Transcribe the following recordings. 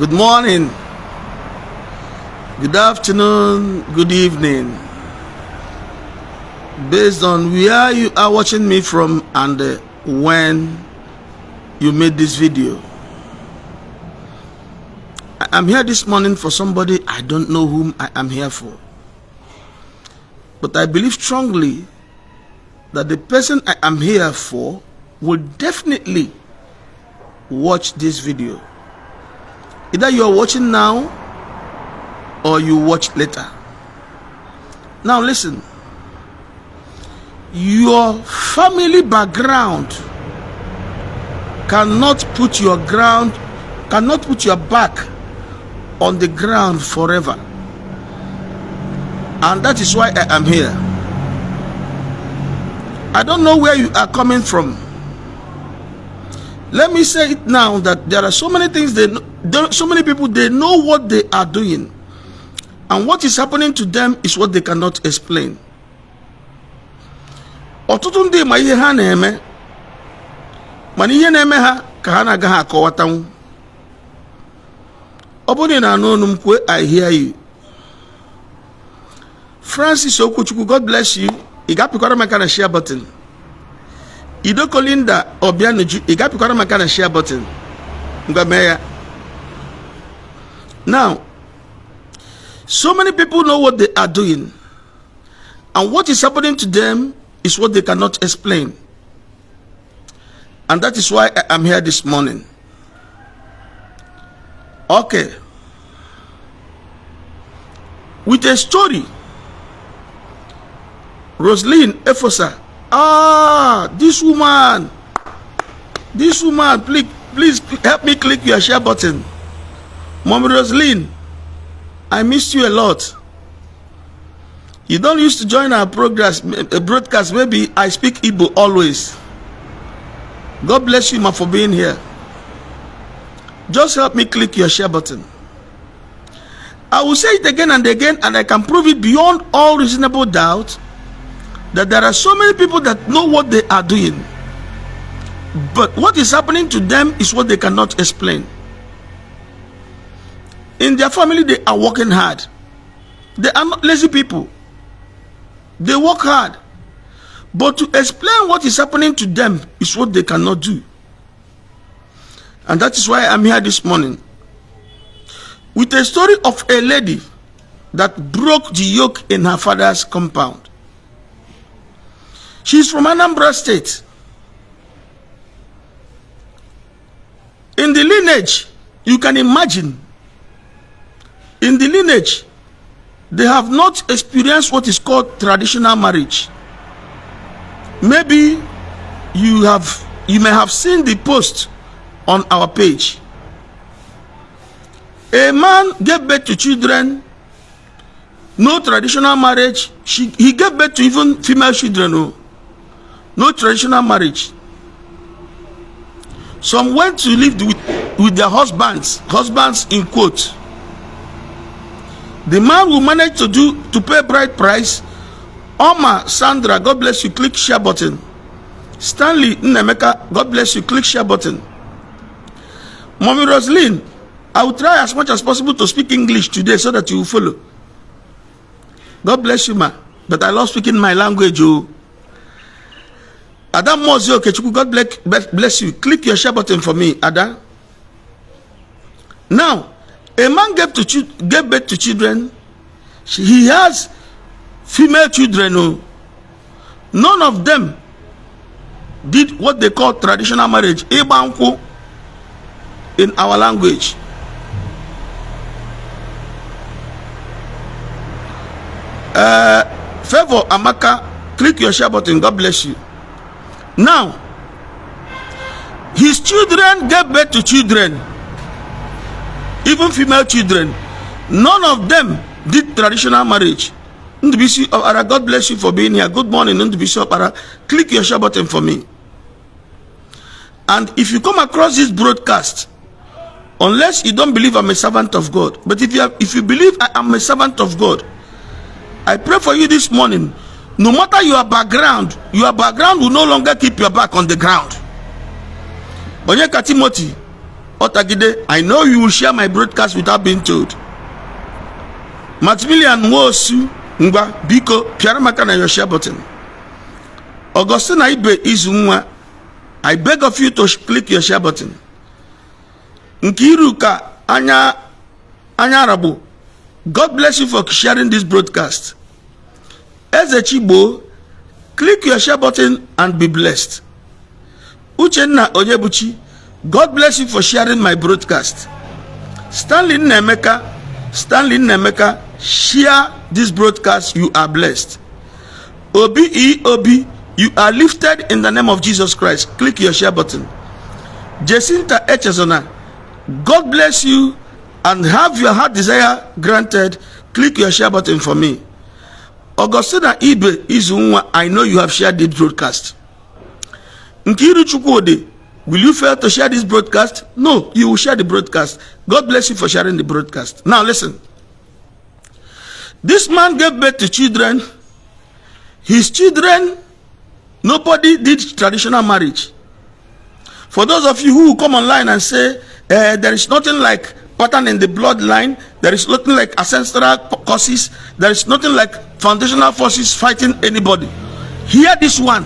Good morning, good afternoon, good evening. Based on where you are watching me from and when you made this video. I'm here this morning for somebody I don't know whom I am here for. But I believe strongly that the person I am here for will definitely watch this video. Either you are watching now or you watch later. Now listen. Your family background cannot put your back on the ground forever. And that is why I am here. I don't know where you are coming from. Let me say it now that there are so many things so many people, they know what they are doing, and what is happening to them is what they cannot explain. Ọtụtụ ndị ma ihe ha na-eme, mana ihe na-eme ha ka ha na-agaghị akọwatanwu. Ọ bụrụ na anụ ọnụ m kwe, I hear you. Francis Okwuchukwu, God bless you. Ị ga-apịkwara maka na share button. Idoko Linda Obianuju, ị ga-apịkwara maka na share button. Ngwa mee ya. Now, so many people know what they are doing, and what is happening to them is what they cannot explain. And that is why I am here this morning. Okay. With a story. Roslyn Efosa. This woman, please help me click your share button. Mommy Roslyn, I missed you a lot. You don't used to join our broadcast. Maybe I speak Igbo always. God bless you, ma, for being here. Just help me click your share button. I will say it again and again, and I can prove it beyond all reasonable doubt that there are so many people that know what they are doing, but what is happening to them is what they cannot explain. In their family, they are working hard. They are not lazy people. They work hard. But to explain what is happening to them is what they cannot do. And that is why I'm here this morning with a story of a lady that broke the yoke in her father's compound. She's from Anambra State. In the lineage, you can imagine, in the lineage, they have not experienced what is called traditional marriage. Maybe you may have seen the post on our page. A man gave birth to children, no traditional marriage. He gave birth to even female children, no traditional marriage. Some went to live with their husbands in quotes. The man who managed to pay bride price, Oma Sandra, God bless you, click share button. Stanley Nemeka, God bless you, click share button. Mommy Roslyn, I will try as much as possible to speak English today so that you will follow. God bless you, ma. But I love speaking my language. Adam Mozio Kechuku, God bless you. Click your share button for me, Ada. Now, a man gave birth to children. He has female children. None of them did what they call traditional marriage. Ibanku in our language. Favor Amaka, click your share button. God bless you. Now, his children gave birth to children, even female children. None of them did traditional marriage. Ndubisi Opara, God bless you for being here. Good morning, Ndubisi Opara. Click your share button for me. And if you come across this broadcast, unless you don't believe I'm a servant of God, but if you believe I am a servant of God, I pray for you this morning. No matter your background will no longer keep your back on the ground. Onyeka Timothy, Otagide, I know you will share my broadcast without being told. Maximilian Wosu Ngba Biko Piaramaka na your share button. Augustine Ibe Izunwa, I beg of you to click your share button. Nkiruka Anya Rabu, God bless you for sharing this broadcast. Ezechibo, click your share button and be blessed. Uchenna Onyebuchi, God bless you for sharing my broadcast. Stanley Nemeka, share this broadcast, you are blessed. Obi, you are lifted in the name of Jesus Christ. Click your share button. Jacinta Echezona, God bless you and have your heart desire granted. Click your share button for me. Augustina Ibe Izunwa, I know you have shared this broadcast. Nkiru Chukwode, will you fail to share this broadcast? No, you will share the broadcast. God bless you for sharing the broadcast. Now listen. This man gave birth to children. His children, nobody did traditional marriage. For those of you who come online and say, there is nothing like pattern in the bloodline, there is nothing like ancestral causes, there is nothing like foundational forces fighting anybody. Hear this one.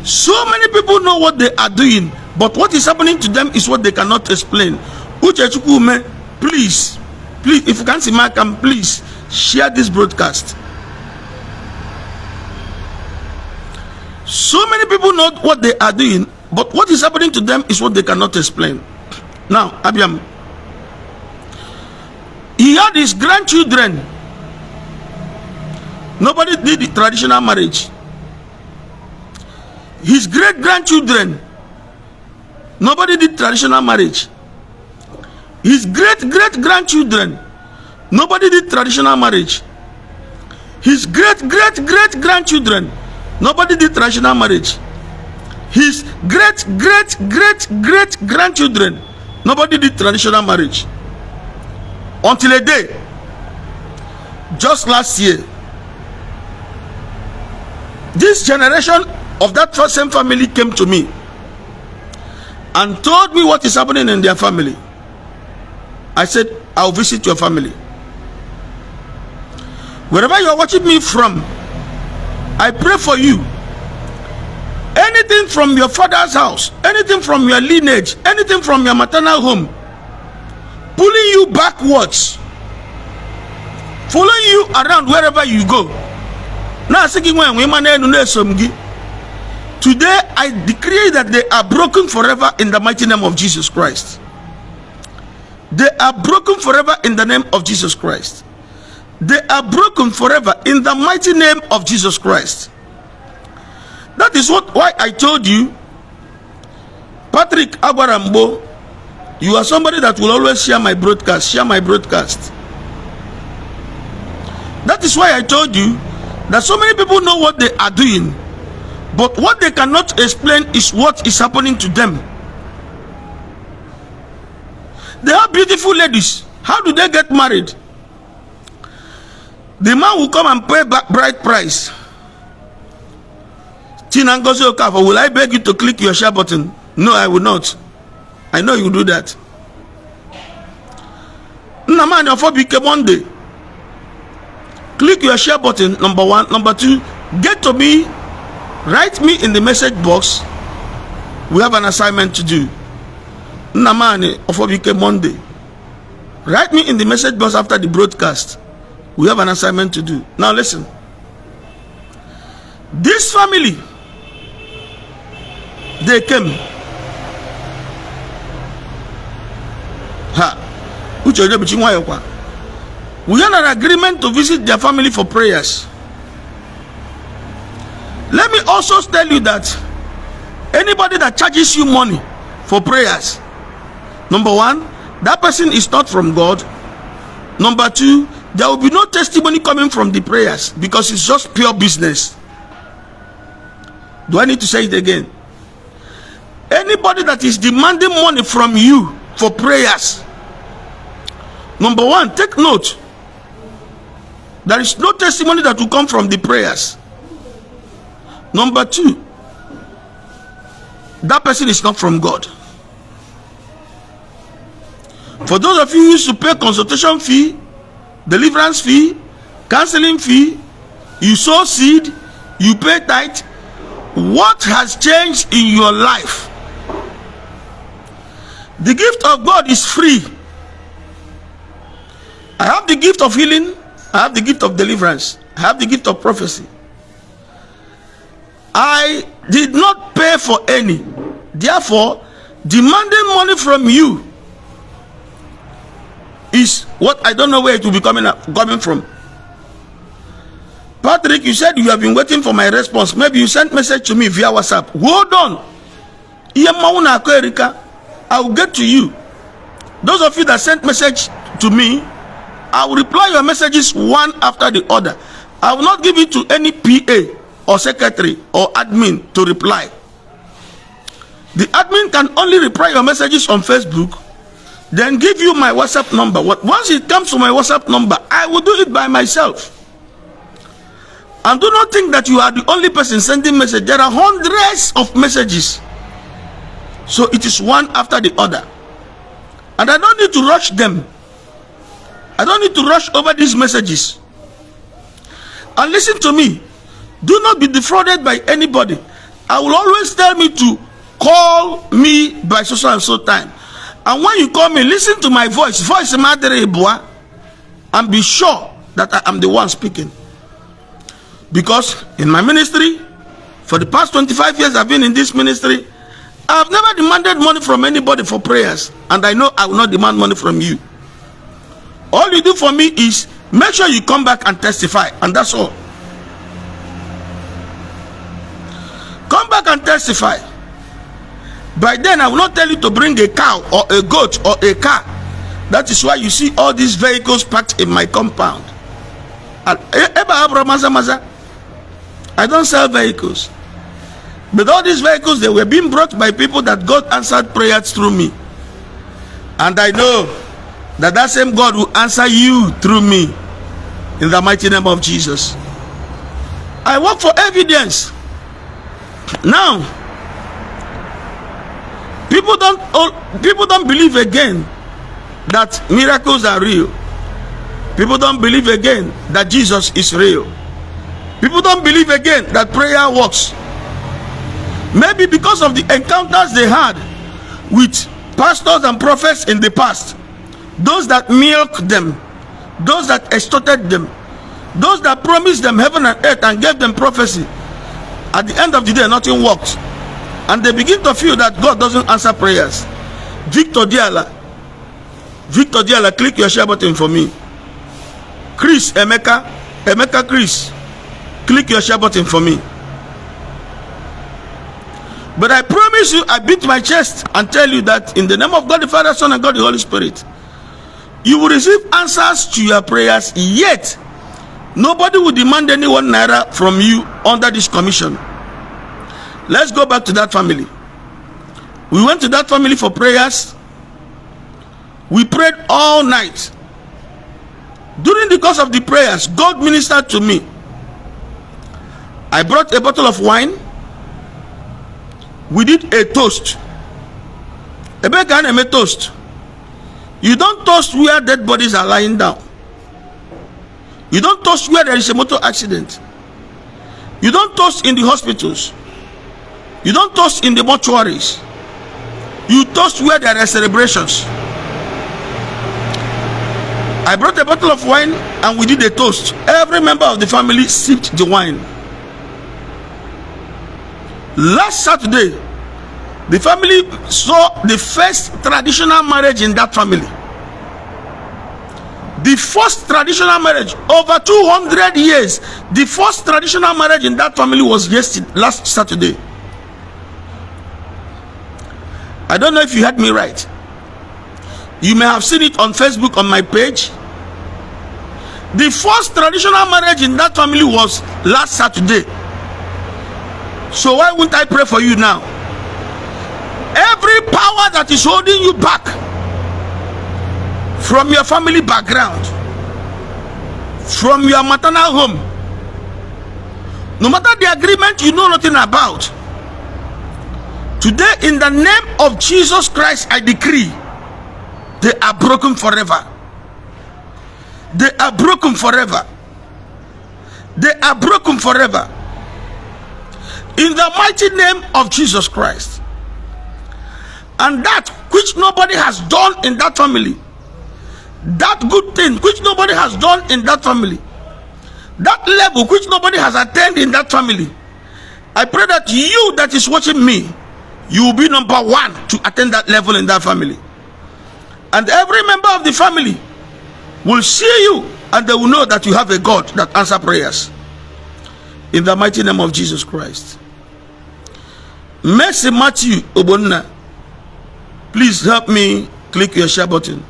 So many people know what they are doing, but what is happening to them is what they cannot explain. Uchechukume, please, if you can't see my cam, please share this broadcast. So many people know what they are doing, but what is happening to them is what they cannot explain. Now, Abiam, he had his grandchildren. Nobody did the traditional marriage. His great-grandchildren, nobody did traditional marriage. His great-great-grandchildren, nobody did traditional marriage. His great-great-great-grandchildren, nobody did traditional marriage. His great-great-great-great-grandchildren, nobody did traditional marriage. Until a day, just last year, this generation of that same family came to me and told me what is happening in their family. I said, I'll visit your family. Wherever you are watching me from, I pray for you. Anything from your father's house, anything from your lineage, anything from your maternal home, pulling you backwards, following you around wherever you go. Now, today I decree that they are broken forever in the mighty name of Jesus Christ. They are broken forever in the name of Jesus Christ. They are broken forever in the mighty name of Jesus Christ. That is why I told you, Patrick Agwarambo, you are somebody that will always share my broadcast. Share my broadcast. That is why I told you that so many people know what they are doing, but what they cannot explain is what is happening to them. They are beautiful ladies. How do they get married? The man will come and pay bride price. Chinangozi Okafor, will I beg you to click your share button? No, I will not. I know you do that. Naman Yofobike Monday. Click your share button, number one. Number two, get to me, write me in the message box. We have an assignment to do. Namani Ofobike Monday. Write me in the message box after the broadcast. We have an assignment to do. Now listen. This family, they came. We had an agreement to visit their family for prayers. Let me also tell you that anybody that charges you money for prayers, number one, that person is not from God. Number two, there will be no testimony coming from the prayers because it's just pure business. Do I need to say it again? Anybody that is demanding money from you for prayers, number one, take note. There is no testimony that will come from the prayers. Number two, that person is not from God. For those of you who used to pay consultation fee, deliverance fee, counseling fee, you sow seed, you pay tithe, what has changed in your life? The gift of God is free. I have the gift of healing, I have the gift of deliverance, I have the gift of prophecy. I did not pay for any. Therefore, demanding money from you is what I don't know where it will be coming from. Patrick, you said you have been waiting for my response. Maybe you sent message to me via WhatsApp. Hold on. I will get to you. Those of you that sent message to me, I will reply your messages one after the other. I will not give it to any PA or secretary or admin to reply. The admin can only reply your messages on Facebook, then give you my WhatsApp number. Once it comes to my WhatsApp number, I will do it by myself. And do not think that you are the only person sending message. There are hundreds of messages. So it is one after the other. And I don't need to rush them. I don't need to rush over these messages. And listen to me. Do not be defrauded by anybody. I will always tell me to call me by so and so time. And when you call me, listen to my voice. Voice and be sure that I am the one speaking. Because in my ministry, for the past 25 years I've been in this ministry, I've never demanded money from anybody for prayers. And I know I will not demand money from you. All you do for me is make sure you come back and testify. And that's all. Come back and testify. By then I will not tell you to bring a cow or a goat or a car. That is why you see all these vehicles parked in my compound. I don't sell vehicles. But all these vehicles, they were being brought by people that God answered prayers through me. And I know that that same God will answer you through me. In the mighty name of Jesus. I work for evidence. Now, people don't believe again that miracles are real. People don't believe again that Jesus is real. People don't believe again that prayer works. Maybe because of the encounters they had with pastors and prophets in the past. Those that milked them, those that extorted them, those that promised them heaven and earth and gave them prophecy. At the end of the day, nothing worked. And they begin to feel that God doesn't answer prayers. Victor Diala, click your share button for me. Chris, Emeka Chris, click your share button for me. But I promise you, I beat my chest and tell you that in the name of God the Father, Son, and God the Holy Spirit, you will receive answers to your prayers, yet nobody will demand any 1 naira from you under this commission. Let's go back to that family. We went to that family for prayers. We prayed all night. During the course of the prayers, God ministered to me. I brought a bottle of wine. We did a toast. A began a toast. You don't toast where dead bodies are lying down. You don't toast where there is a motor accident. You don't toast in the hospitals. You don't toast in the mortuaries. You toast where there are celebrations. I brought a bottle of wine and we did a toast. Every member of the family sipped the wine. Last Saturday, the family saw the first traditional marriage in that family. The first traditional marriage, over 200 years, the first traditional marriage in that family was last Saturday. I don't know if you heard me right. You may have seen it on Facebook on my page. The first traditional marriage in that family was last Saturday. So why wouldn't I pray for you now? Every power that is holding you back from your family background, from your maternal home, no matter the agreement you know nothing about, today in the name of Jesus Christ I decree They are broken forever. They are broken forever. They are broken forever. In the mighty name of Jesus Christ. And that which nobody has done in that family, that good thing which nobody has done in that family, that level which nobody has attained in that family, I pray that you that is watching me, you will be number one to attain that level in that family. And every member of the family will see you, and they will know that you have a God that answers prayers. In the mighty name of Jesus Christ. Mercy Matthew Obonna, please help me click your share button.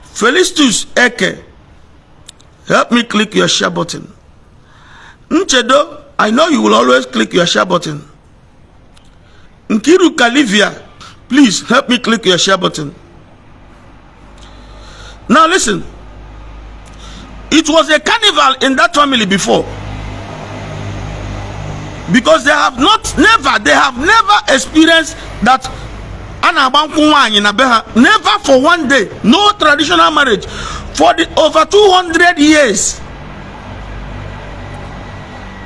Felistus Eke, help me click your share button. Nchedo, I know you will always click your share button. Nkiru Kalivia, please help me click your share button. Now listen, it was a carnival in that family before, because they have never experienced that. Never for one day, no traditional marriage for the over 200 years.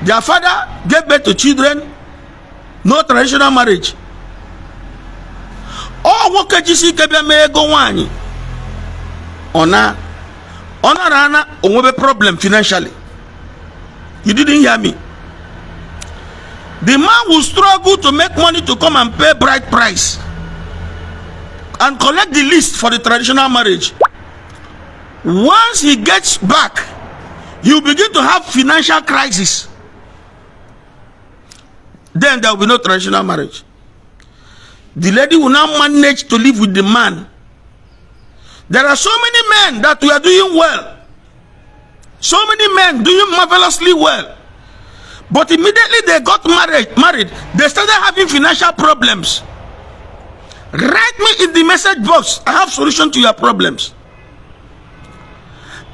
Their father gave birth to children, no traditional marriage. Oh, what can you see? Ona problem financially. You didn't hear me. The man will struggle to make money to come and pay bride price and collect the list for the traditional marriage. Once he gets back, you begin to have financial crisis. Then there will be no traditional marriage. The lady will now manage to live with the man. There are so many men that we are doing well. So many men doing marvelously well. But immediately they got married, they started having financial problems. Write me in the message box. I have solution to your problems.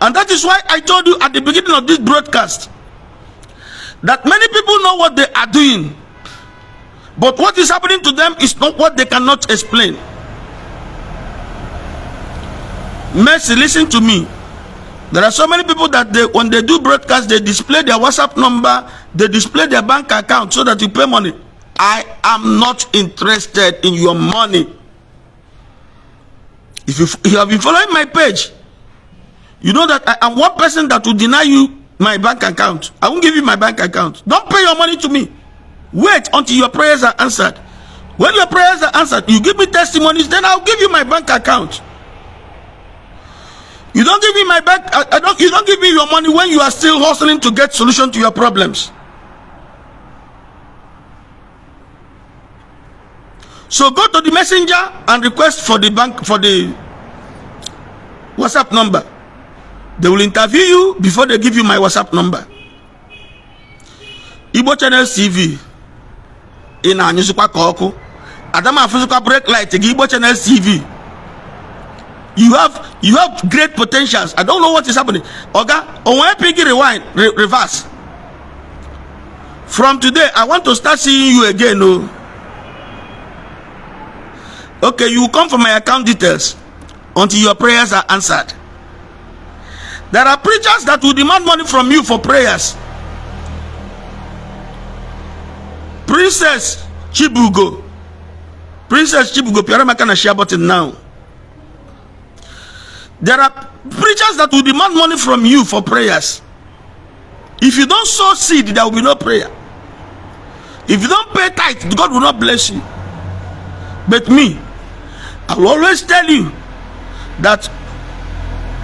And that is why I told you at the beginning of this broadcast that many people know what they are doing, but what is happening to them is not what they cannot explain. Mercy, listen to me. There are so many people that when they do broadcast, they display their WhatsApp number, they display their bank account so that you pay money. I am not interested in your money. If you have been following my page, you know that I am one person that will deny you my bank account. I won't give you my bank account. Don't pay your money to me. Wait until your prayers are answered. When your prayers are answered, you give me testimonies, then I'll give you my bank account. You don't give me my bank. You don't give me your money when you are still hustling to get solution to your problems. So go to the messenger and request for the bank, for the WhatsApp number. They will interview you before they give you my WhatsApp number. Igbo Channel TV. In a newspaper call, Adama physical break light. Igbo Channel TV. You have great potentials. I don't know what is happening. Oga, on Piggy rewind, reverse. From today, I want to start seeing you again. Oh. Okay, you will come for my account details until your prayers are answered. There are preachers that will demand money from you for prayers. Princess Chibugo, Piaramaka na share button now. There are preachers that will demand money from you for prayers. If you don't sow seed, there will be no prayer. If you don't pay tithe, God will not bless you. But me, I will always tell you that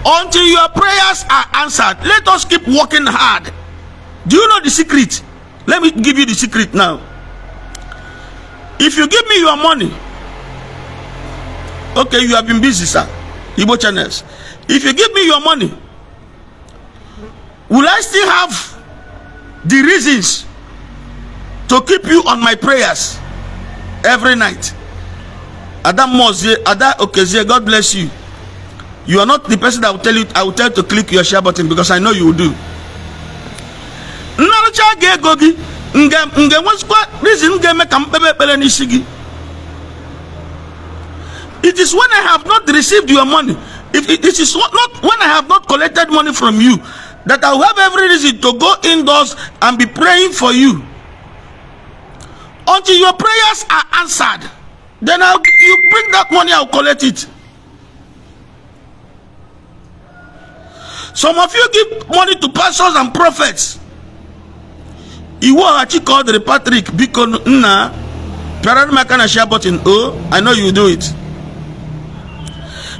until your prayers are answered, let us keep working hard. Do you know the secret? Let me give you the secret now. If you give me your money, okay, you have been busy, sir. Igbo channels. If you give me your money, will I still have the reasons to keep you on my prayers every night? Adam Mozie, Ada Okezie, God bless you. You are not the person that will tell you. I will tell you to click your share button because I know you will do. It is when I have not received your money, if it is not when I have not collected money from you, that I will have every reason to go indoors and be praying for you. Until your prayers are answered, then you bring that money, I'll collect it. Some of you give money to pastors and prophets. Iwaji called the Patrick because na Paradmakana share button. Oh, I know you do it.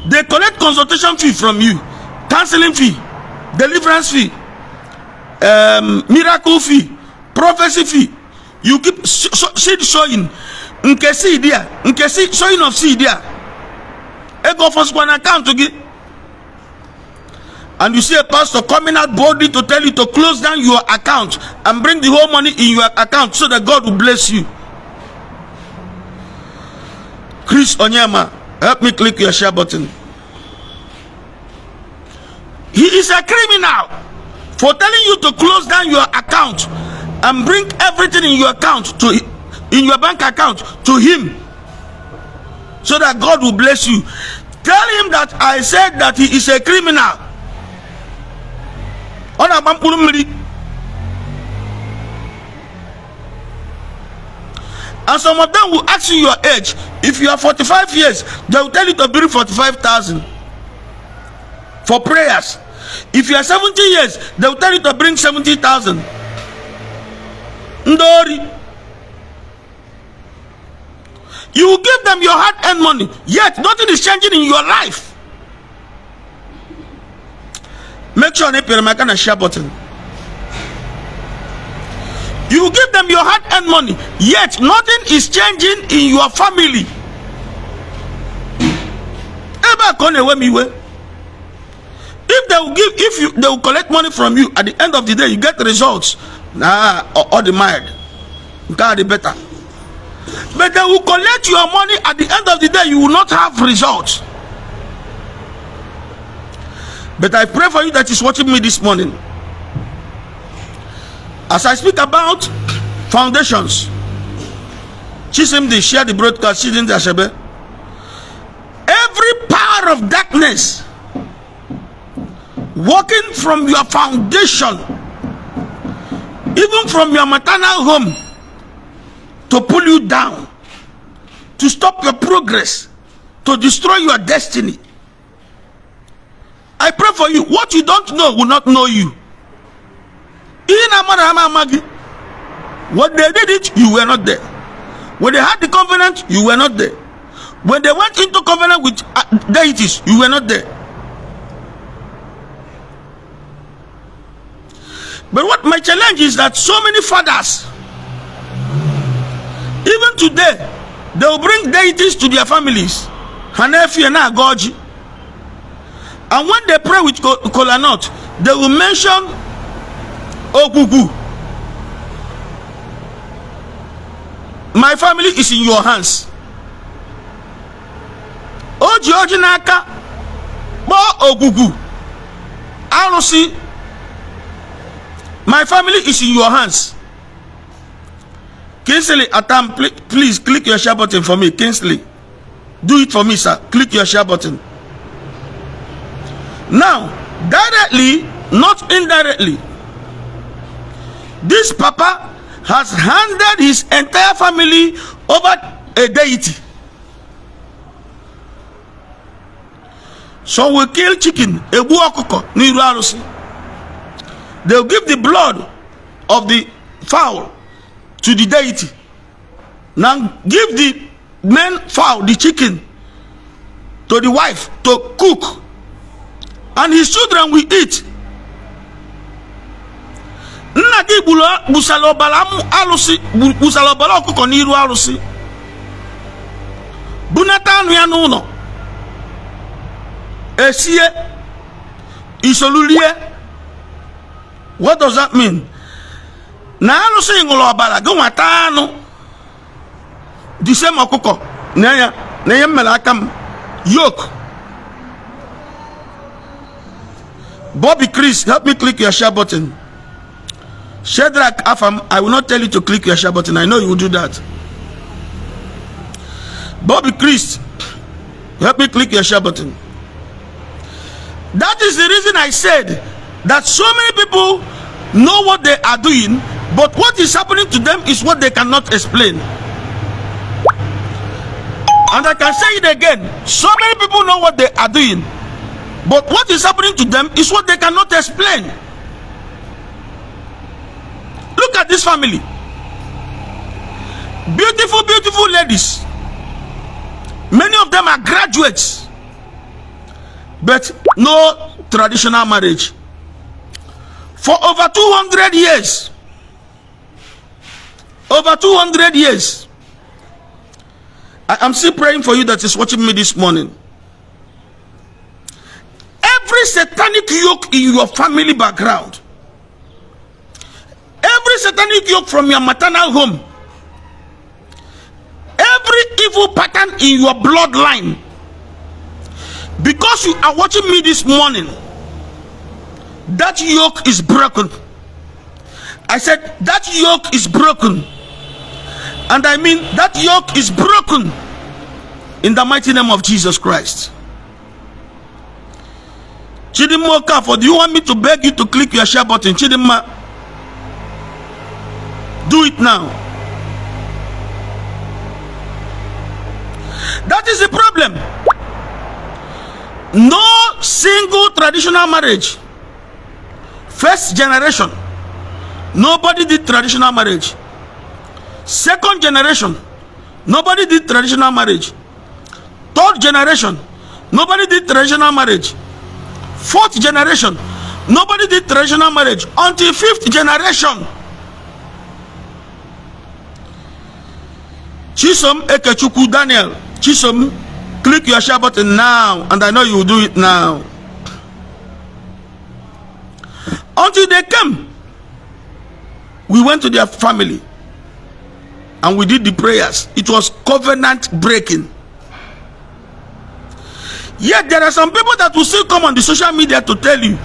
They collect consultation fee from you, counseling fee, deliverance fee, miracle fee, prophecy fee. You keep seed sowing. Nkesi idea, nkesi sowing of seed there. Ego for one account to get. And you see a pastor coming out boldly to tell you to close down your account and bring the whole money in your account so that God will bless you. Chris Onyema, help me click your share button. He is a criminal for telling you to close down your account and bring everything in your account in your bank account to him so that God will bless you. Tell him that I said that he is a criminal. And some of them will ask you your age. If you are 45 years, they will tell you to bring 45,000 for prayers. If you are 70 years, they will tell you to bring 70,000. Ndori. You will give them your hard-earned money, yet nothing is changing in your life. Make sure you pay my share button. You will give them your hard-earned money, yet nothing is changing in your family. If they will give, they will collect money from you, at the end of the day, you get the results. Or the mild, God the better. But they will collect your money, at the end of the day, you will not have results. But I pray for you that is watching me this morning. As I speak about foundations, Chisimdi share the broadcast, every power of darkness working from your foundation, even from your maternal home, to pull you down, to stop your progress, to destroy your destiny. I pray for you. What you don't know will not know you. When they did it, you were not there. When they had the covenant, you were not there. When they went into covenant with deities, you were not there. But what my challenge is that so many fathers, even today, they will bring deities to their families. Hanefi and Goji. And when they pray with Kolanot, they will mention okpu. My family is in your hands. Oji naka bo okpu. Alusi, my family is in your hands. Kinsley, Atam, please click your share button for me. Kinsley, do it for me, sir. Click your share button. Now, directly, not indirectly, this papa has handed his entire family over a deity. Some will kill chicken, they'll give the blood of the fowl to the deity. Now give the main fowl, the chicken, to the wife to cook, and his children will eat. Nnadi busalobala alusi busalobala okuko niru alusi bunatanu ya nuno esie isolulie. What does that mean? Na alusi ngolobala gwatanu the same okuko na melakam yoke. Bobby Chris, help me click your share button. Shedrack Afam, I will not tell you to click your share button. I know you will do that. Bobby Chris, Help me click your share button. That is the reason I said that so many people know what they are doing, but what is happening to them is what they cannot explain. And I can say it again, so many people know what they are doing, but what is happening to them is what they cannot explain. Look at this family. Beautiful, beautiful ladies. Many of them are graduates, but no traditional marriage. For over 200 years. Over 200 years. I'm still praying for you that is watching me this morning. Every satanic yoke in your family background, every satanic yoke from your maternal home, every evil pattern in your bloodline, because you are watching me this morning, that yoke is broken. I said that yoke is broken. And I mean that yoke is broken in the mighty name of Jesus Christ. Chidimma Okafo, do you want me to beg you to click your share button? Chidimma, do it now. That is the problem. No single traditional marriage. First generation, nobody did traditional marriage. Second generation, nobody did traditional marriage. Third generation, nobody did traditional marriage. Fourth generation, nobody did traditional marriage. Until fifth generation. Chisom Ekechukwu Daniel, Chisom, click your share button now, and I know you will do it now. Until they came, we went to their family and we did the prayers. It was covenant breaking. Yet there are some people that will still come on the social media to tell you,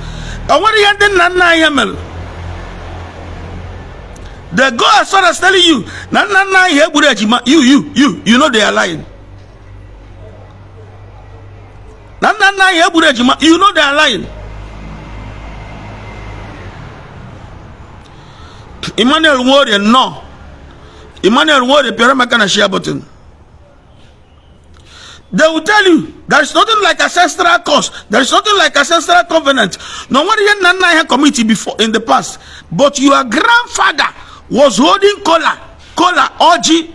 they go as far as telling you, you know they are lying. You know they are lying. Emmanuel Warrior, no. Emmanuel Warrior, Pyramaka share button. They will tell you there is nothing like ancestral curse. There is nothing like ancestral covenant. No one had committee before in the past. But your grandfather was holding kola, Oji.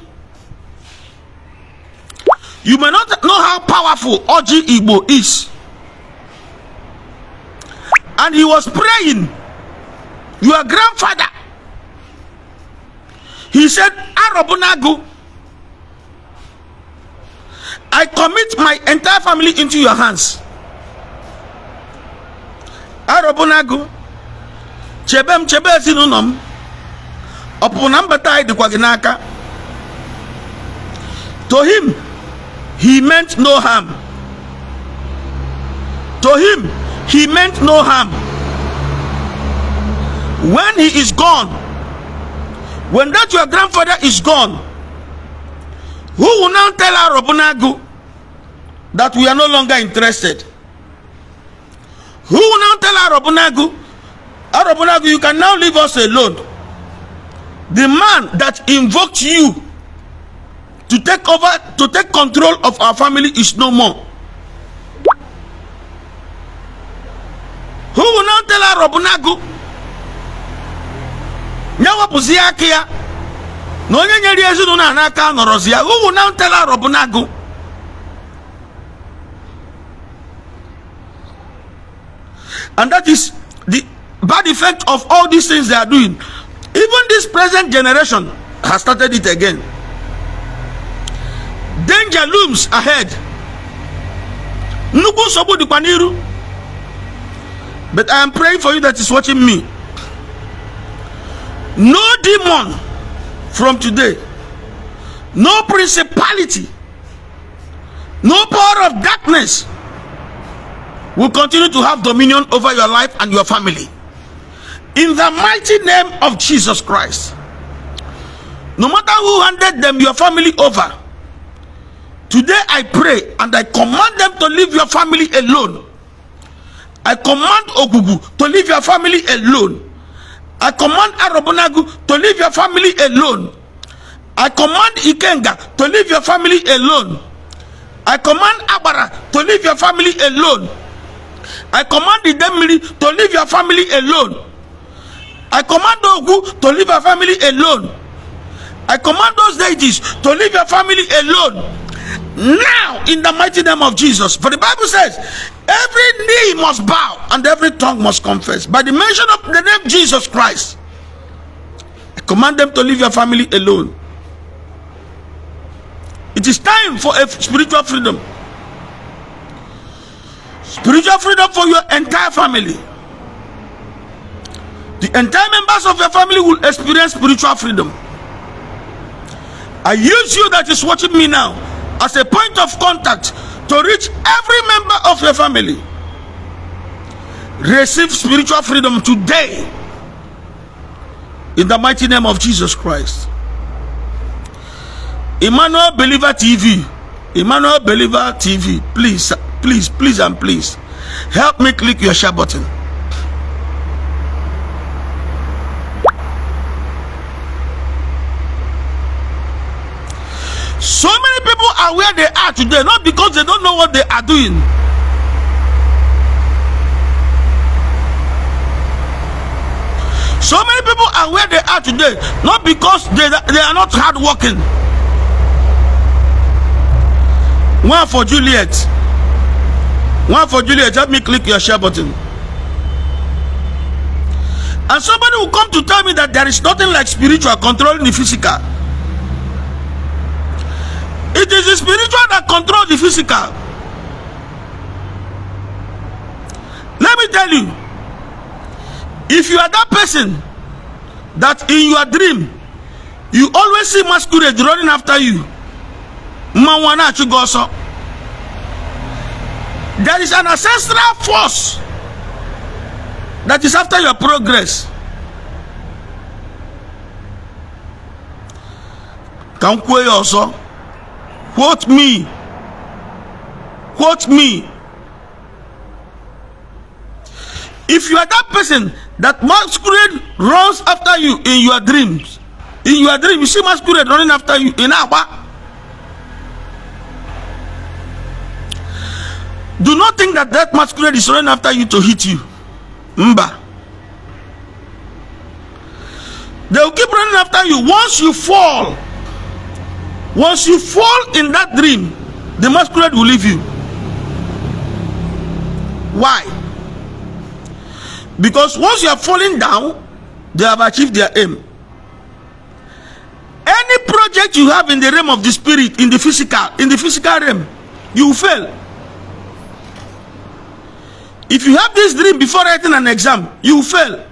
You may not know how powerful Oji Igbo is. And he was praying. Your grandfather, he said, Arobunagu, I commit my entire family into your hands. Arobunagu, Chebem Chebezinunom, Opunambatai de Kwaginaka. To him, he meant no harm. To him, he meant no harm. When he is gone, when that your grandfather is gone, who will now tell Arobunagu that we are no longer interested? Who will now tell Arobunagu, you can now leave us alone? The man that invoked you to take over, to take control of our family is no more. Who will now tell Arobunagu? Nyawa puzia kia no nyeri ezunu na anaka norozia. Who will now tell Arobunagu? And that is the bad effect of all these things they are doing. Even this present generation has started it again. Danger looms ahead. Nuku sobu di kwaniru. But I am praying for you that is watching me. No demon from today, no principality, no power of darkness will continue to have dominion over your life and your family. In the mighty name of Jesus Christ. No matter who handed them your family over, Today I pray and I command them to leave your family alone. I command Ogugu to leave your family alone. I command Arobonagu to leave your family alone. I command Ikenga to leave your family alone. I command Abara to leave your family alone. I command the Demili to leave your family alone. I command Ogu to leave your family alone. I command those deities to leave your family alone. Now, in the mighty name of Jesus. For the Bible says, every knee must bow and every tongue must confess. By the mention of the name Jesus Christ, I command them to leave your family alone. It is time for a spiritual freedom. Spiritual freedom for your entire family. The entire members of your family will experience spiritual freedom. I use you that is watching me now as a point of contact to reach every member of your family. Receive spiritual freedom today in the mighty name of Jesus Christ. Emmanuel Believer TV, Emmanuel Believer TV, please and please help me click your share button. So many people are where they are today, not because they don't know what they are doing. So many people are where they are today, not because they are not hard working. One for Juliet. One for Juliet. Help me click your share button. And somebody will come to tell me that there is nothing like spiritual controlling the physical. It is the spiritual that controls the physical. Let me tell you, if you are that person that in your dream you always see masquerade running after you, there is an ancestral force that is after your progress. Kankwe also. Quote me. Quote me. If you are that person that masquerade runs after you in your dreams, you see masquerade running after you in Abba. Do not think that masquerade is running after you to hit you. Mba. They will keep running after you. Once you fall in that dream, the masquerade will leave you. Why? Because once you are falling down, they have achieved their aim. Any project you have in the realm of the spirit, in the physical realm, you will fail. If you have this dream before writing an exam, you will fail.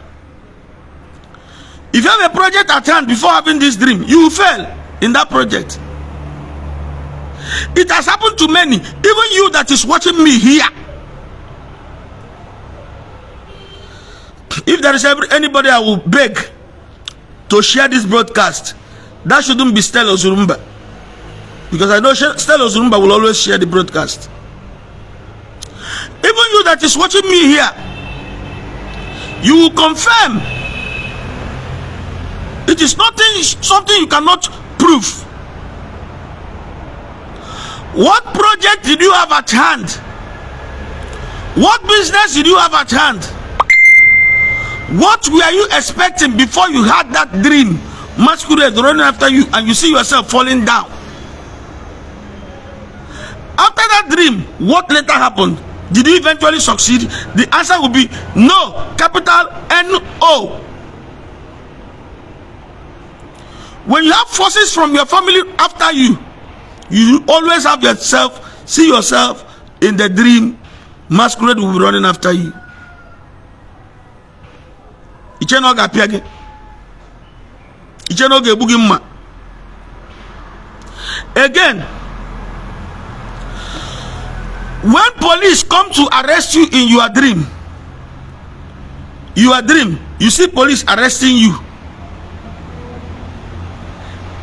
If you have a project at hand before having this dream, you will fail in that project. It has happened to many, even you that is watching me here. If there is anybody I will beg to share this broadcast, that shouldn't be Stella Zurumba, because I know Stella Zurumba will always share the broadcast. Even you that is watching me here, you will confirm. It is something you cannot prove. What project did you have at hand? What business did you have at hand? What were you expecting before you had that dream? Masquerade running after you and you see yourself falling down. After that dream, what later happened? Did you eventually succeed? The answer will be no, capital N-O. When you have forces from your family after you, you always have see yourself in the dream. Masquerade will be running after you. Again, when police come to arrest you in your dream, you see police arresting you.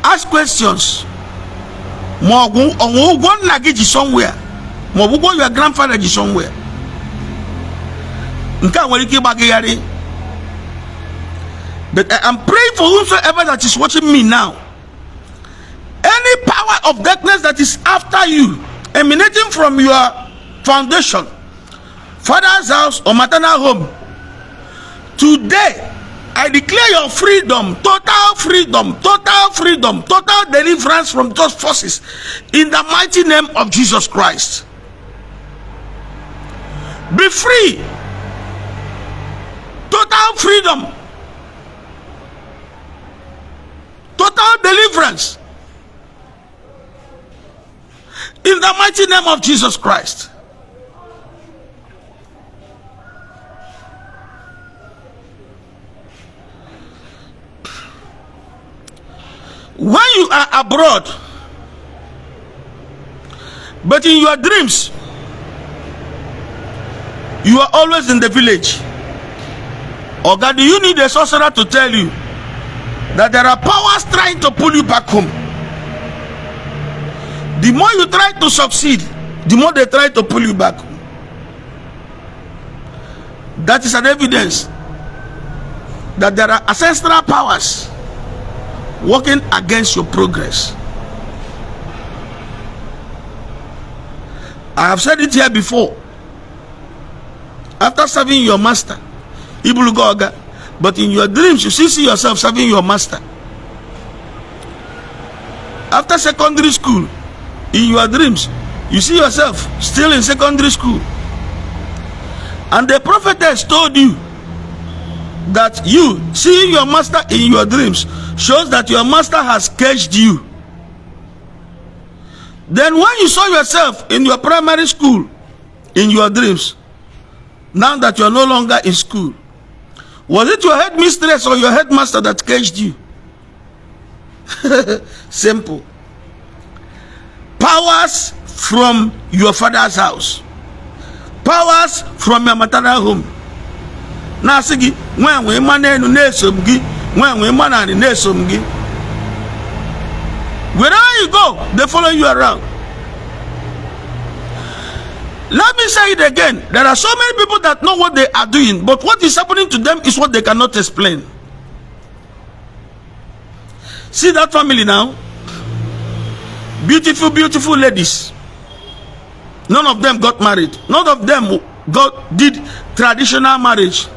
Ask questions. One luggage is somewhere. Your grandfather is somewhere. But I am praying for whosoever that is watching me now. Any power of darkness that is after you, emanating from your foundation, father's house or maternal home, today I declare your freedom, total freedom, total freedom, total deliverance from those forces in the mighty name of Jesus Christ. Be free. Total freedom. Total deliverance. In the mighty name of Jesus Christ. When you are abroad, but in your dreams, you are always in the village. Or God, do you need a sorcerer to tell you that there are powers trying to pull you back home? The more you try to succeed, the more they try to pull you back home. That is an evidence that there are ancestral powers working against your progress. I have said it here before. After serving your master, but in your dreams you see yourself serving your master. After secondary school, in your dreams you see yourself still in secondary school, and the prophetess told you that you seeing your master in your dreams shows that your master has caged you. Then when you saw yourself in your primary school in your dreams, now that you are no longer in school, was it your headmistress or your headmaster that caged you? Simple. Powers from your father's house, powers from your maternal home. Now sigi when we man no nesomgi, when we man and nesomgi, wherever you go they follow you around. Let me say it again. There are so many people that know what they are doing, but what is happening to them is what they cannot explain. See that family now? Beautiful, beautiful ladies. None of them got married. None of them did traditional marriage.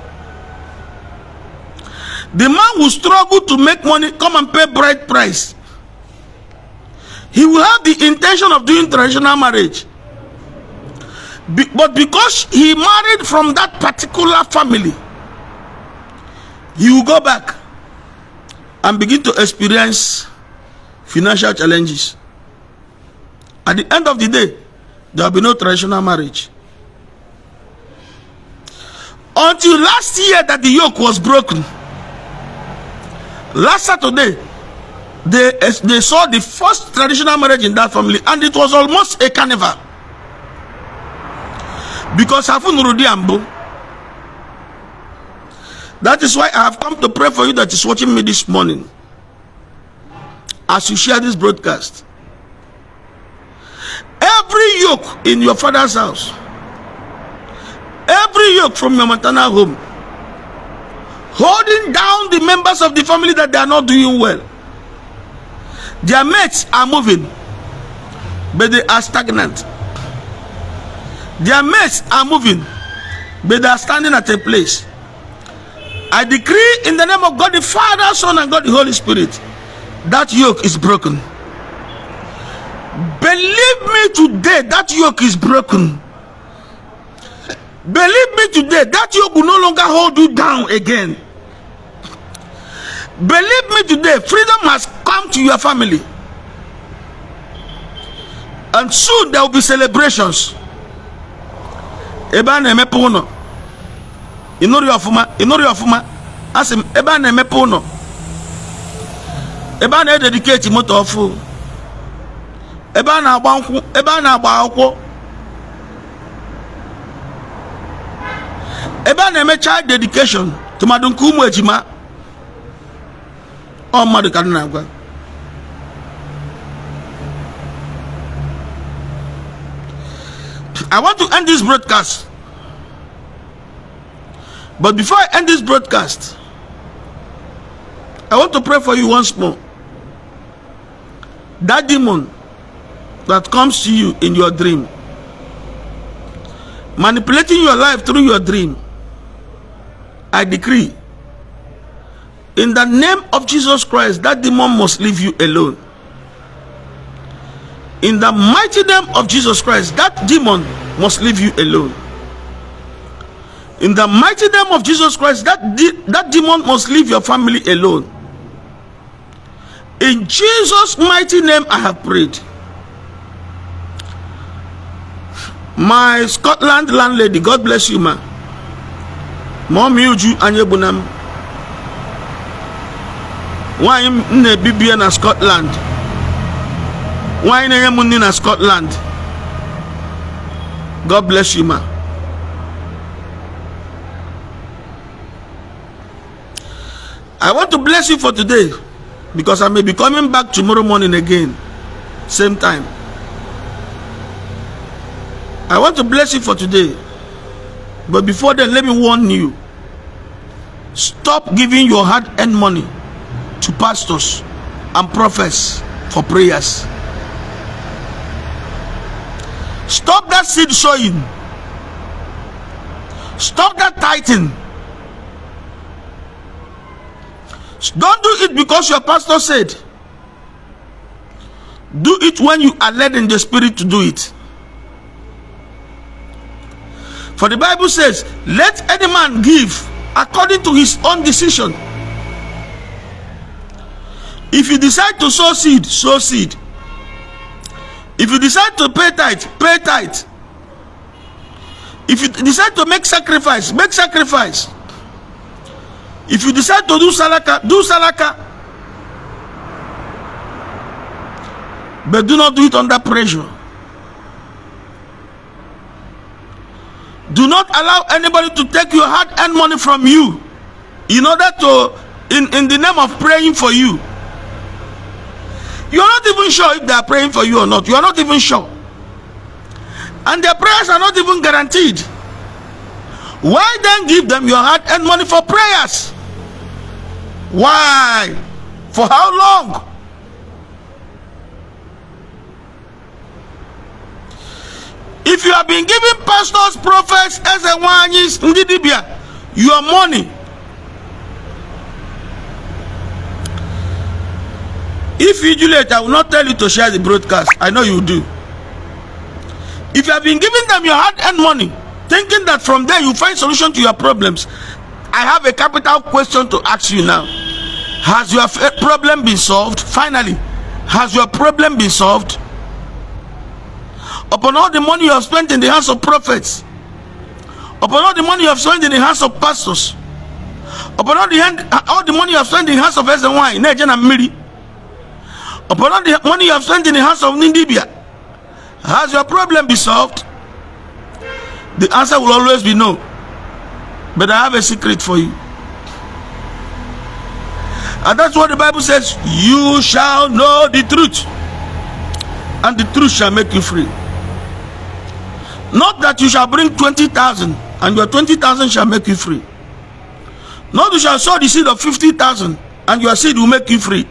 The man who struggled to make money come and pay bride price. He will have the intention of doing traditional marriage. But because he married from that particular family, he will go back and begin to experience financial challenges. At the end of the day, there will be no traditional marriage. Until last year that the yoke was broken. Last Saturday, they saw the first traditional marriage in that family, and it was almost a carnival. Because that is why I have come to pray for you that is watching me this morning as you share this broadcast. Every yoke in your father's house, every yoke from your maternal home, holding down the members of the family that they are not doing well. Their mates are moving, but they are stagnant. Their mates are moving, but they are standing at a place. I decree in the name of God the Father, Son, and God the Holy Spirit, that yoke is broken. Believe me today, that yoke is broken. Believe me today, that yoke will no longer hold you down again. Believe me today, freedom has come to your family. And soon there will be celebrations. Eba na emepe uno. Inori ofuma. Asim eba na emepe uno. Eba na dedicate moto ofu. Eba na agba nkwụ, eba na agba akwụkwọ. Eba na eme child dedication to madunku ụmụ ejima. Ọ mmadụ ka na agwa. I want to end this broadcast. But before I end this broadcast, I want to pray for you once more. That demon that comes to you in your dream, manipulating your life through your dream, I decree, in the name of Jesus Christ, that demon must leave you alone. In the mighty name of Jesus Christ, that demon must leave you alone. In the mighty name of Jesus Christ, that demon must leave your family alone. In Jesus' mighty name, I have prayed. My Scotland landlady, God bless you, ma. Mom Yuju Anyebunam. Why in Bibia na Scotland? Why in na Scotland? God bless you, ma. I want to bless you for today, because I may be coming back tomorrow morning again, same time. I want to bless you for today, but before then, let me warn you. Stop giving your hard-earned money to pastors and prophets for prayers. Stop that seed sowing. Stop that tithing. Don't do it because your pastor said. Do it when you are led in the spirit to do it. For the Bible says, let any man give according to his own decision. If you decide to sow seed, sow seed. If you decide to pay tithe, pay tithe. If you decide to make sacrifice, make sacrifice. If you decide to do salaka, do salaka. But do not do it under pressure. Do not allow anybody to take your hard-earned money from you in order to, in the name of praying for you. You are not even sure if they are praying for you or not. You are not even sure. And their prayers are not even guaranteed. Why then give them your hard-earned money for prayers? Why? For how long? If you have been giving pastors, prophets, Ezewanyis, Ndidibia, your money, if you do late, I will not tell you to share the broadcast. I know you do. If you have been giving them your hard-earned money, thinking that from there you find solution to your problems, I have a capital question to ask you now. Has your problem been solved? Finally, has your problem been solved? Upon all the money you have spent in the hands of prophets, upon all the money you have spent in the hands of pastors, upon all the money you have spent in the hands of Ezewanyis, Nejen and Miri, upon all the money you have spent in the hands of Ndibia, has your problem been solved? The answer will always be no. But I have a secret for you. And that's what the Bible says. You shall know the truth, and the truth shall make you free. Not that you shall bring 20,000 and your 20,000 shall make you free. Not you shall sow the seed of 50,000 and your seed will make you free.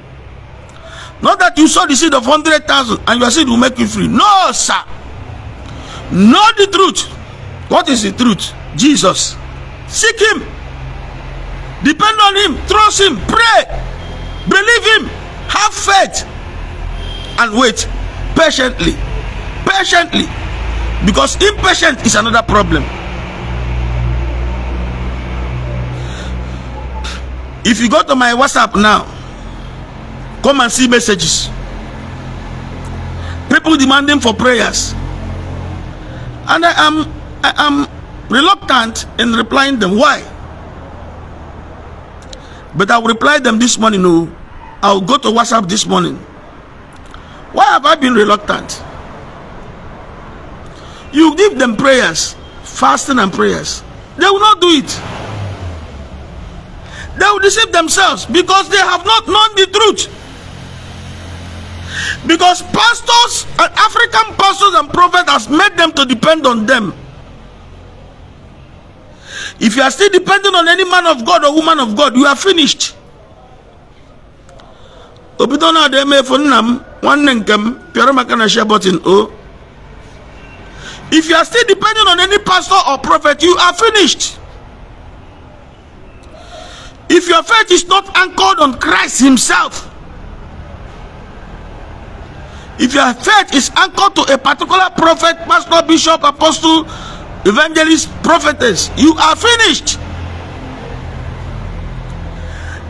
Not that you sow the seed of 100,000 and your seed will make you free. No, sir. Know the truth. What is the truth? Jesus. Seek him. Depend on him. Trust him. Pray. Believe him. Have faith. And wait patiently. Patiently. Because impatient is another problem. If you go to my WhatsApp now, come and see messages. People demanding for prayers. And I am reluctant in replying them. Why? But I will reply them this morning. No, I'll go to WhatsApp this morning. Why have I been reluctant? You give them prayers, fasting and prayers. They will not do it. They will deceive themselves because they have not known the truth. Because pastors and African pastors and prophets has made them to depend on them. If you are still depending on any man of God or woman of God, you are finished. If you are still depending on any pastor or prophet, you are finished. If your faith is not anchored on Christ himself, if your faith is anchored to a particular prophet, pastor, bishop, apostle, evangelist, prophetess, you are finished.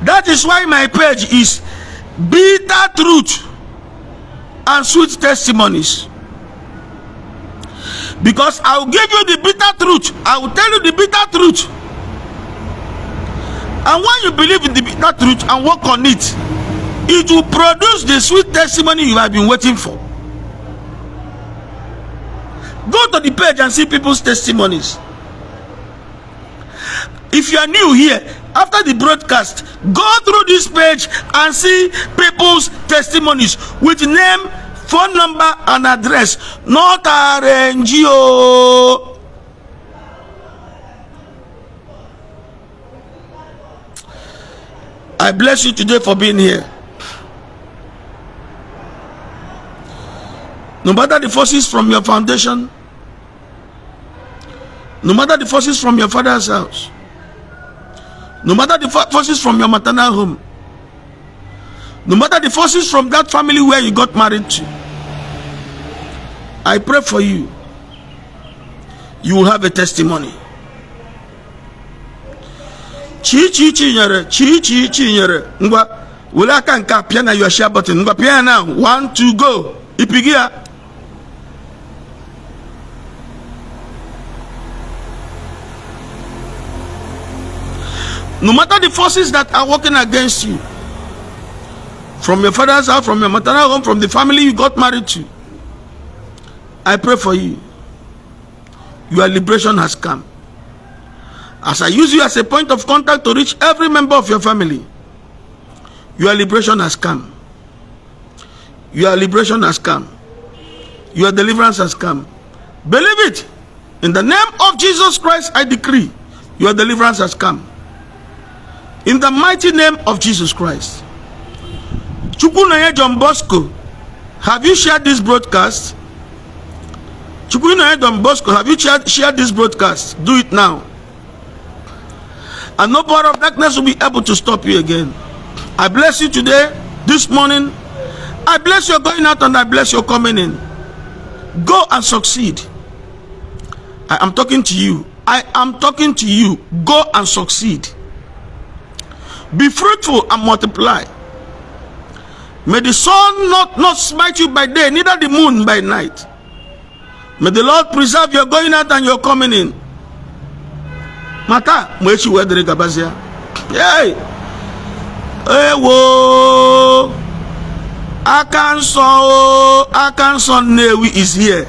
That is why my page is bitter truth and sweet testimonies. Because I will give you the bitter truth. I will tell you the bitter truth. And when you believe in the bitter truth and work on it, it will produce the sweet testimony you have been waiting for. Go to the page and see people's testimonies. If you are new here, after the broadcast, go through this page and see people's testimonies with name, phone number, and address. Not RNGO. I bless you today for being here. No matter the forces from your foundation, no matter the forces from your father's house, no matter the forces from your maternal home, no matter the forces from that family where you got married to, I pray for you. You will have a testimony. Chi nyere. Ngwa, wole aka nka pia na your share button. Ngwa pia now. 1, 2, go. Ipigia. No matter the forces that are working against you, from your father's house, from your maternal home, from the family you got married to, I pray for you. Your liberation has come. As I use you as a point of contact to reach every member of your family, your liberation has come. Your liberation has come. Your deliverance has come. Believe it. In the name of Jesus Christ, I decree your deliverance has come. In the mighty name of Jesus Christ. Chukwunaye John Bosco, have you shared this broadcast? Chukwunaye John Bosco, have you shared this broadcast? Do it now. And no power of darkness will be able to stop you again. I bless you today, this morning. I bless your going out and I bless your coming in. Go and succeed. I am talking to you. I am talking to you. Go and succeed. Be fruitful and multiply. May the sun not smite you by day, neither the moon by night. May the Lord preserve your going out and your coming in. Mata, mwechi wedere gabazia. Yay! Ewo! Akanson Newi is here.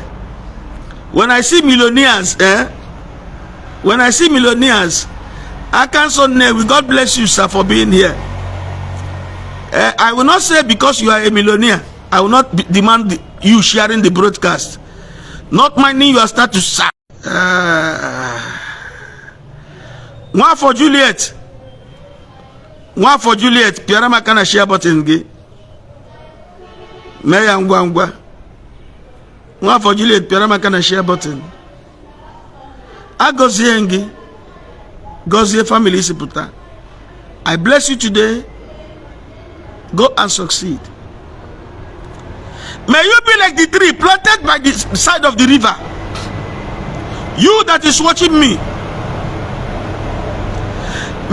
When I see millionaires, when I see millionaires, Akanson Newi, God bless you, sir, for being here. I will not say because you are a millionaire, I will not demand you sharing the broadcast. Not minding your status, sir. One for Juliet. Piara makana share button ge. Meya ngwa. One for Juliet. Piara makana share button. Agozie nge. Gozie family siputa. I bless you today. Go and succeed. May you be like the tree planted by the side of the river. You that is watching me.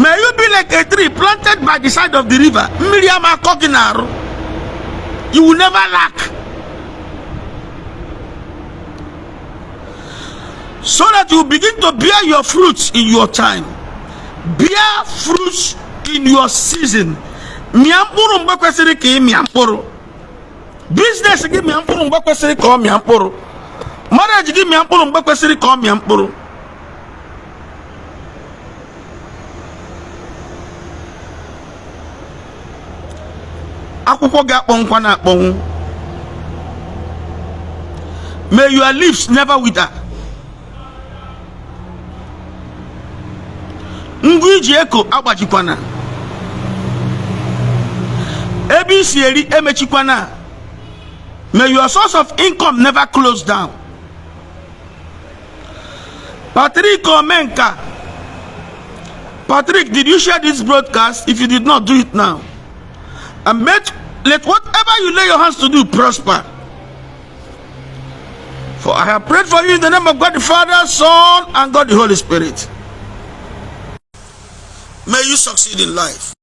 May you be like a tree planted by the side of the river. Miriama Koginaro. You will never lack. So that you begin to bear your fruits in your time. Bear fruits in your season. Miampuru mbakwesiri ki miampuru. Business gi miampuru mbakwesiri ko miampuru. Marriage gi miampuru mbakwesiri ko miampuru. Akwụkwọ ga-akpọ nkwa na-akpọnwụ. May your lips never wither. Ngwi ji eko agbachikwana. Ebi sieri emechikwana. May your source of income never close down. Patrick Omenka. Patrick, did you share this broadcast? If you did not, do it now. And let whatever you lay your hands to do prosper. For I have prayed for you in the name of God the Father, Son, and God the Holy Spirit. May you succeed in life.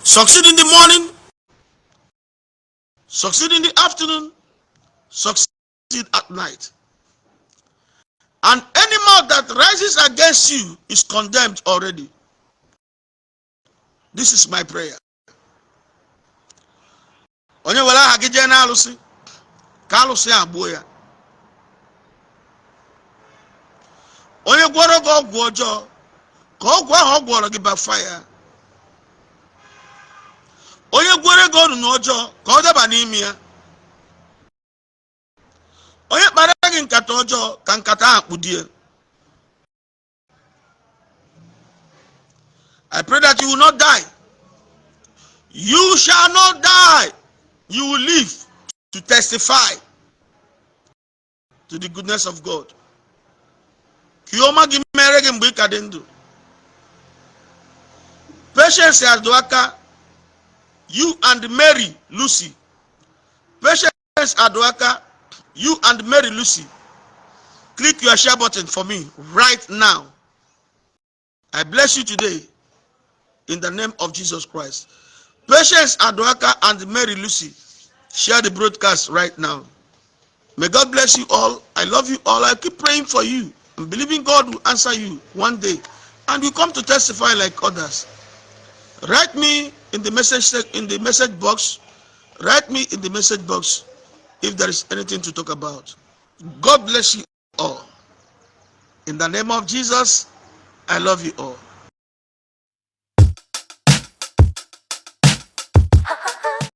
Succeed in the morning. Succeed in the afternoon. Succeed at night. And any mouth that rises against you is condemned already. This is my prayer. Onye wala hagije na alusi, ka alusi agbuo ya. Onye gworo go ogwu ojo, ka ogwu ahụ ọ gwọrọ gị backfire. Onye gworo go unu ojo, ka ọ daba n'ime ya. Onye kpara gị nkata ọjọọ ka nkata ahụ kpudie. I pray that you will not die. You shall not die. You will live to testify to the goodness of God. Kioma gi mere gị mgbe ị ka dị ndụ. Patience Aduaka, you and Mary Lucy. Patience Aduaka, you and Mary Lucy, click your share button for me right now. I bless you today in the name of Jesus Christ. Patience Aduaka and Mary Lucy, share the broadcast right now. May God bless you all. I love you all. I keep praying for you and believing God will answer you one day and you come to testify like others. Write me in the message box. Write me in the message box if there is anything to talk about. God bless you all. In the name of Jesus, I love you all.